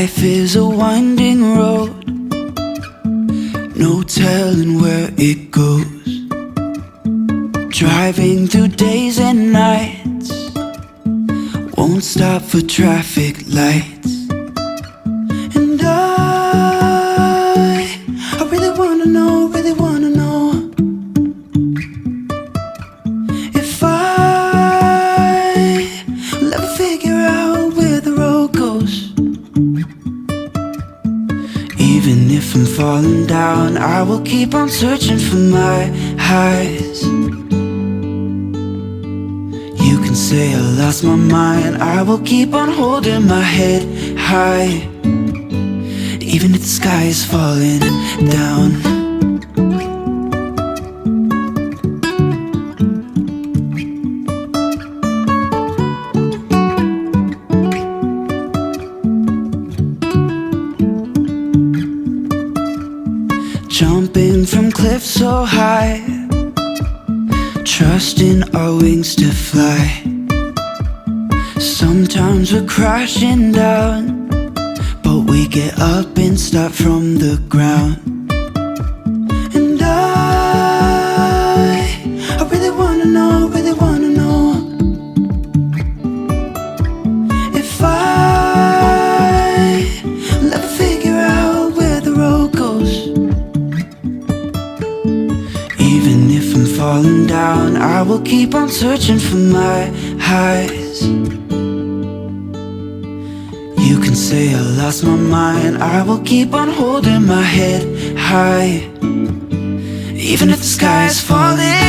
Life is a winding road, no telling where it goes. Driving through days and nights, won't stop for traffic lights. And I really wanna know, if I'll ever figure out where the road goes. Even if I'm falling down, I will keep on searching for my highs. You can say I lost my mind, I will keep on holding my head high, even if the sky is falling down. Jumping from cliffs so high, trusting our wings to fly. Sometimes we're crashing down, but we get up and start from the ground. And I really wanna know, if I'll ever figure out where the road goes. Even if I'm falling down, I will keep on searching for my highs. You can say I lost my mind, I will keep on holding my head high, even if the sky is falling